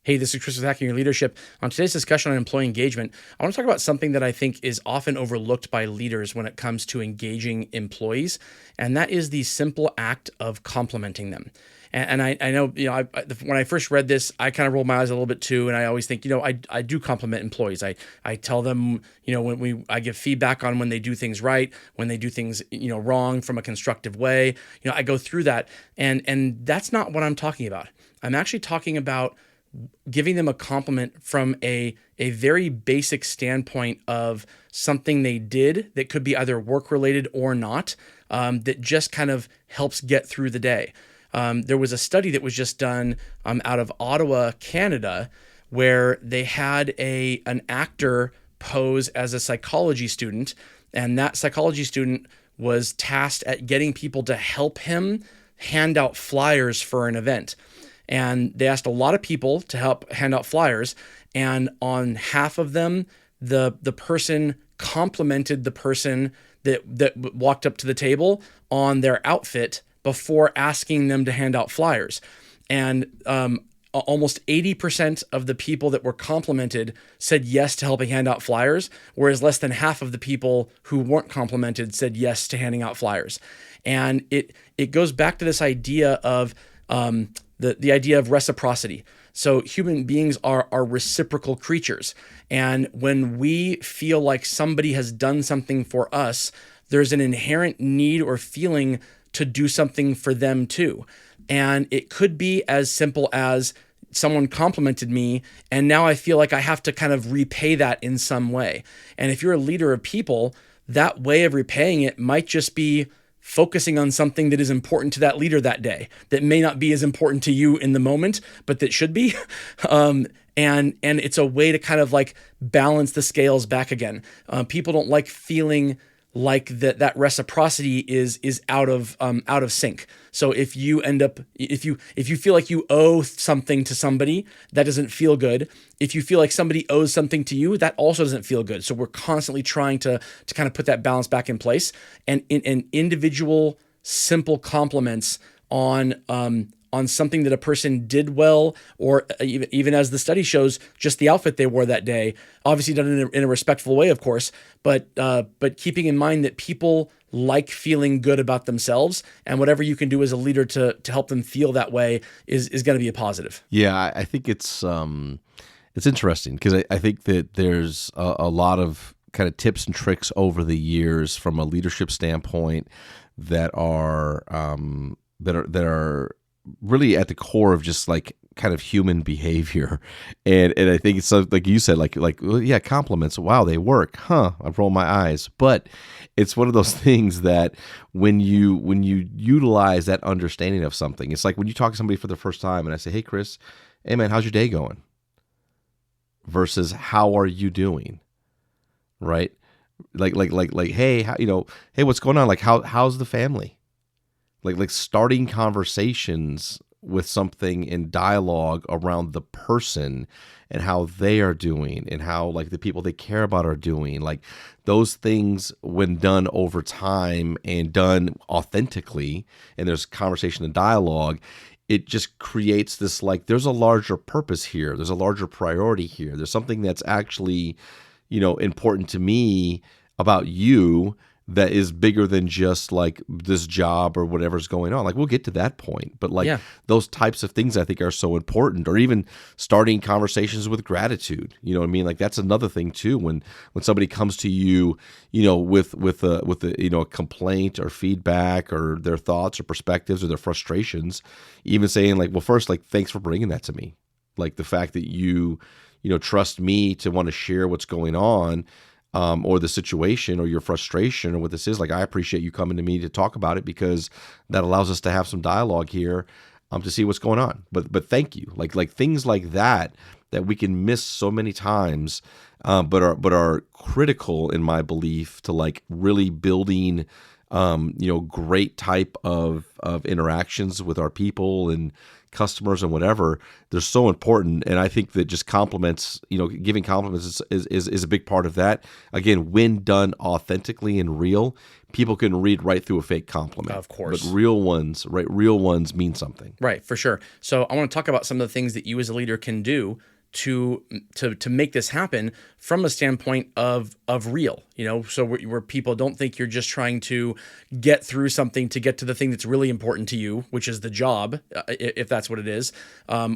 Hey, this is Chris with Hacking Your Leadership. On today's discussion on employee engagement, I want to talk about something that I think is often overlooked by leaders when it comes to engaging employees, and that is the simple act of complimenting them. And I know, when I first read this, I kind of rolled my eyes a little bit too, and I always think, I do compliment employees. I tell them, I give feedback on when they do things right, when they do things, wrong from a constructive way. I go through that, and that's not what I'm talking about. I'm actually talking about giving them a compliment from a very basic standpoint of something they did that could be either work related or not, that just kind of helps get through the day. There was a study that was just done out of Ottawa, Canada, where they had an actor pose as a psychology student, and that psychology student was tasked at getting people to help him hand out flyers for an event. And they asked a lot of people to help hand out flyers. And on half of them, the person complimented the person that walked up to the table on their outfit before asking them to hand out flyers. And almost 80% of the people that were complimented said yes to helping hand out flyers, whereas less than half of the people who weren't complimented said yes to handing out flyers. And it goes back to this idea of the idea of reciprocity. So human beings are reciprocal creatures. And when we feel like somebody has done something for us, there's an inherent need or feeling to do something for them too. And it could be as simple as someone complimented me, and now I feel like I have to kind of repay that in some way. And if you're a leader of people, that way of repaying it might just be focusing on something that is important to that leader that day, that may not be as important to you in the moment, but that should be. And it's a way to kind of like balance the scales back again. People don't like feeling like that reciprocity is out of sync. So if you feel like you owe something to somebody, that doesn't feel good. If you feel like somebody owes something to you, that also doesn't feel good. So we're constantly trying to kind of put that balance back in place. And in individual simple compliments on something that a person did well, or even as the study shows, just the outfit they wore that day, obviously done in a respectful way, of course, but keeping in mind that people like feeling good about themselves, and whatever you can do as a leader to help them feel that way is going to be a positive. Yeah, I think it's interesting because I think that there's a lot of kind of tips and tricks over the years from a leadership standpoint that are really at the core of just like kind of human behavior. And I think it's so, like you said, like, well, yeah, compliments. Wow, they work. Huh. I roll my eyes. But it's one of those things that when you utilize that understanding of something, it's like when you talk to somebody for the first time and I say, hey, Chris, hey man, how's your day going? Versus how are you doing? Right? Like, hey, hey, what's going on? Like, how's the family? Like starting conversations with something in dialogue around the person and how they are doing and how like the people they care about are doing. Like those things, when done over time and done authentically, and there's conversation and dialogue, it just creates this like there's a larger purpose here. There's a larger priority here. There's something that's actually, important to me about you that is bigger than just like this job or whatever's going on. Like we'll get to that point, but like those types of things I think are so important. Or even starting conversations with gratitude. You know what I mean? Like that's another thing too. When somebody comes to you, with a complaint or feedback or their thoughts or perspectives or their frustrations, even saying like, well, first, like thanks for bringing that to me. Like the fact that you trust me to want to share what's going on. Or the situation or your frustration or what this is, like I appreciate you coming to me to talk about it because that allows us to have some dialogue here to see what's going on. But thank you, like things like that we can miss so many times, but are critical in my belief to like really building great type of interactions with our people and customers and whatever, they're so important. And I think that just compliments, giving compliments is a big part of that. Again, when done authentically and real, people can read right through a fake compliment. Of course. But real ones, right? Real ones mean something. Right, for sure. So I want to talk about some of the things that you as a leader can do to make this happen from a standpoint of real, so where people don't think you're just trying to get through something to get to the thing that's really important to you, which is the job, if that's what it is,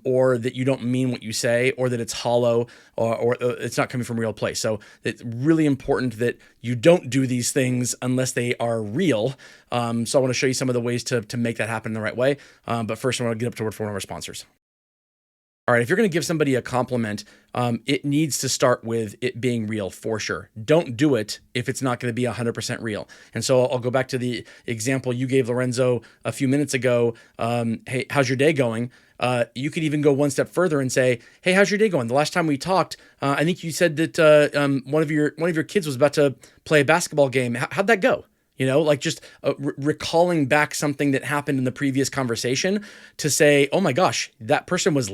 or that you don't mean what you say, or that it's hollow, or it's not coming from a real place. So it's really important that you don't do these things unless they are real. So I want to show you some of the ways to make that happen in the right way. But first, I want to get up to word for one of our sponsors. All right, if you're going to give somebody a compliment, it needs to start with it being real for sure. Don't do it if it's not going to be 100% real. And so I'll go back to the example you gave Lorenzo a few minutes ago. Hey, how's your day going? You could even go one step further and say, hey, how's your day going? The last time we talked, I think you said that one of your kids was about to play a basketball game. How'd that go? Just recalling back something that happened in the previous conversation to say, oh my gosh, that person was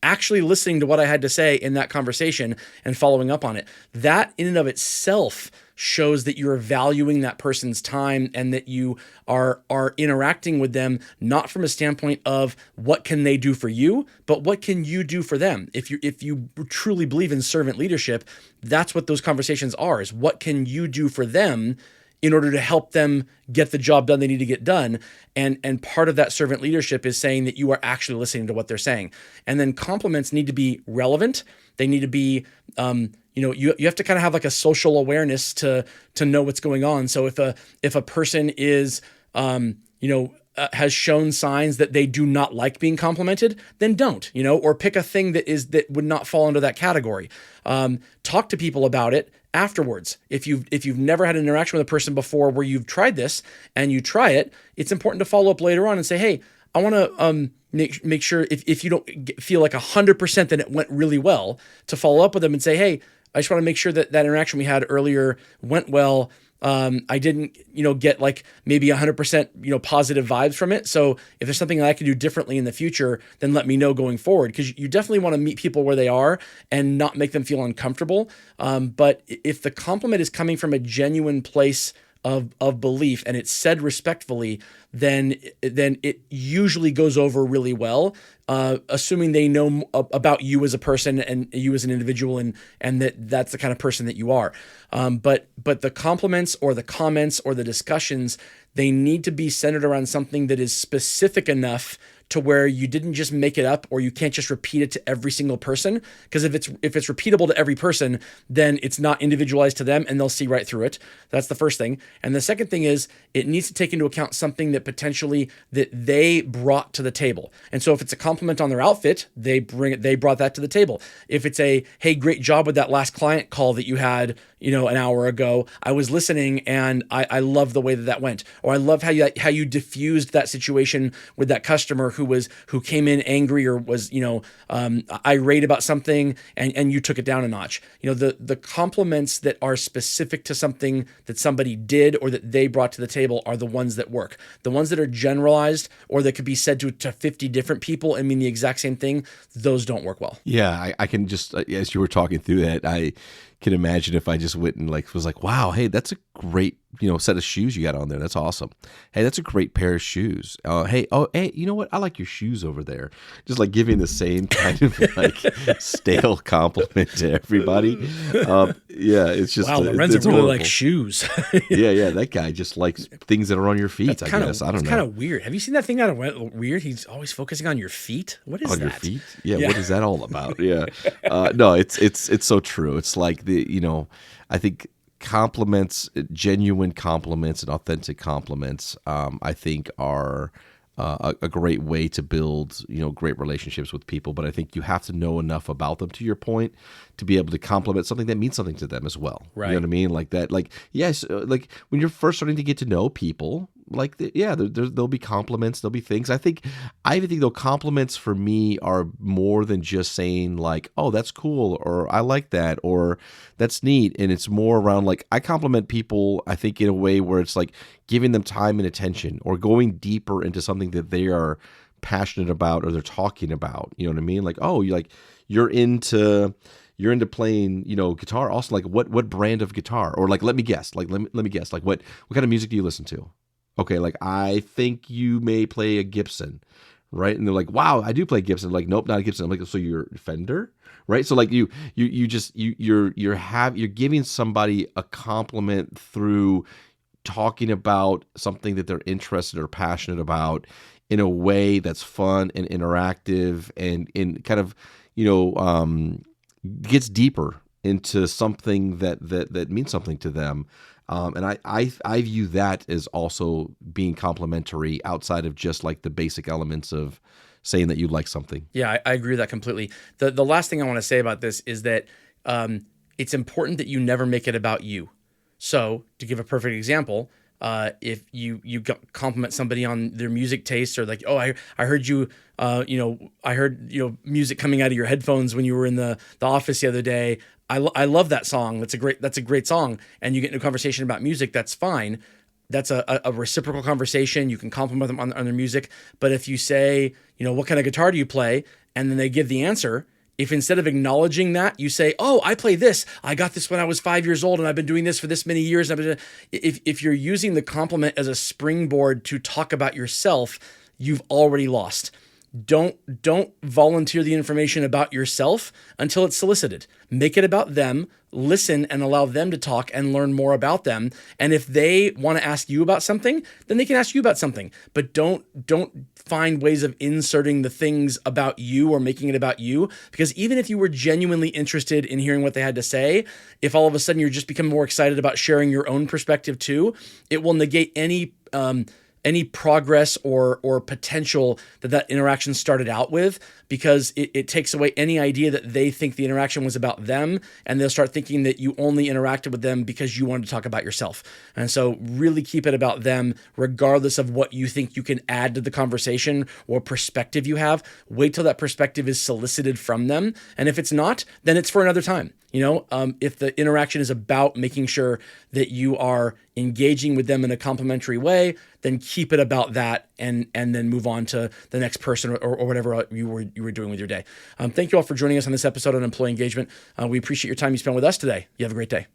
actually listening to what I had to say in that conversation and following up on it. That in and of itself shows that you're valuing that person's time and that you are interacting with them, not from a standpoint of what can they do for you, but what can you do for them? If you truly believe in servant leadership, that's what those conversations are, is what can you do for them in order to help them get the job done they need to get done. And part of that servant leadership is saying that you are actually listening to what they're saying. And then compliments need to be relevant. They need to be, you have to kind of have like a social awareness to know what's going on. So if a person is, has shown signs that they do not like being complimented, then don't, or pick a thing that would not fall into that category. Talk to people about it afterwards. If you've never had an interaction with a person before where you've tried this and you try it, it's important to follow up later on and say, hey, I want to make sure if you don't feel like 100% that it went really well, to follow up with them and say, hey, I just want to make sure that interaction we had earlier went well. I didn't, get like maybe 100%, positive vibes from it. So if there's something that I can do differently in the future, then let me know going forward. Because you definitely want to meet people where they are and not make them feel uncomfortable. But if the compliment is coming from a genuine place of belief and it's said respectfully, then it usually goes over really well, assuming they know about you as a person and you as an individual and that's the kind of person that you are. But the compliments or the comments or the discussions, they need to be centered around something that is specific enough to where you didn't just make it up, or you can't just repeat it to every single person. Because if it's repeatable to every person, then it's not individualized to them and they'll see right through it. That's the first thing. And the second thing is it needs to take into account something that potentially that they brought to the table. And so if it's a compliment on their outfit, they brought that to the table. If it's a, hey, great job with that last client call that you had, an hour ago, I was listening and I love the way that went. Or I love how you diffused that situation with that customer who came in angry or was, irate about something and you took it down a notch. The compliments that are specific to something that somebody did or that they brought to the table are the ones that work. The ones that are generalized or that could be said to 50 different people and mean the exact same thing, those don't work well. Yeah, I can just, as you were talking through that, I can imagine if I just went and was like, wow, hey, that's a great, set of shoes you got on there. That's awesome. Hey, that's a great pair of shoes. Hey, you know what? I like your shoes over there. Just like giving the same kind of stale compliment to everybody. Yeah, it's just wow. Lorenzo really likes shoes. yeah, that guy just likes things that are on your feet. I guess I don't know. It's kind of weird. Have you seen that thing out of weird? He's always focusing on your feet. What is on that? Your feet? Yeah. What is that all about? Yeah. No, it's so true. It's like I think compliments, genuine compliments and authentic compliments, I think are a great way to build, great relationships with people. But I think you have to know enough about them, to your point, to be able to compliment something that means something to them as well. Right. You know what I mean? Like that, yes, like when you're first starting to get to know people, there'll be compliments, there'll be things. I think though compliments for me are more than just saying like, oh, that's cool, or I like that, or that's neat. And it's more around like, I compliment people, I think, in a way where it's like giving them time and attention or going deeper into something that they are passionate about or they're talking about. You know what I mean? Like, oh, you're into playing, guitar. Also, like what brand of guitar? Or like, let me guess. Like let me guess. Like what kind of music do you listen to? Okay, like I think you may play a Gibson, right? And they're like, wow, I do play Gibson. I'm like, nope, not a Gibson. I'm like, so you're Fender, right? So like you're giving somebody a compliment through talking about something that they're interested or passionate about in a way that's fun and interactive and in kind of gets deeper into something that means something to them. And I view that as also being complimentary outside of just like the basic elements of saying that you like something. Yeah, I agree with that completely. The last thing I want to say about this is that it's important that you never make it about you. So to give a perfect example, if you compliment somebody on their music taste, or like, oh, I heard you, I heard music coming out of your headphones when you were in the office the other day. I love that song. That's a great song. And you get into a conversation about music. That's fine. That's a reciprocal conversation. You can compliment them on their music. But if you say, what kind of guitar do you play? And then they give the answer. If instead of acknowledging that, you say, oh, I play this. I got this when I was 5 years old and I've been doing this for this many years. If you're using the compliment as a springboard to talk about yourself, you've already lost. Don't volunteer the information about yourself until it's solicited. Make it about them. Listen and allow them to talk and learn more about them. And if they want to ask you about something, then they can ask you about something. But don't find ways of inserting the things about you or making it about you. Because even if you were genuinely interested in hearing what they had to say, if all of a sudden you're just becoming more excited about sharing your own perspective too, it will negate any progress or potential that interaction started out with, because it takes away any idea that they think the interaction was about them, and they'll start thinking that you only interacted with them because you wanted to talk about yourself. And so really keep it about them, regardless of what you think you can add to the conversation or perspective you have. Wait till that perspective is solicited from them. And if it's not, then it's for another time. If the interaction is about making sure that you are engaging with them in a complimentary way, then keep it about that, and then move on to the next person or whatever you were doing with your day. Thank you all for joining us on this episode on employee engagement. We appreciate your time you spent with us today. You have a great day.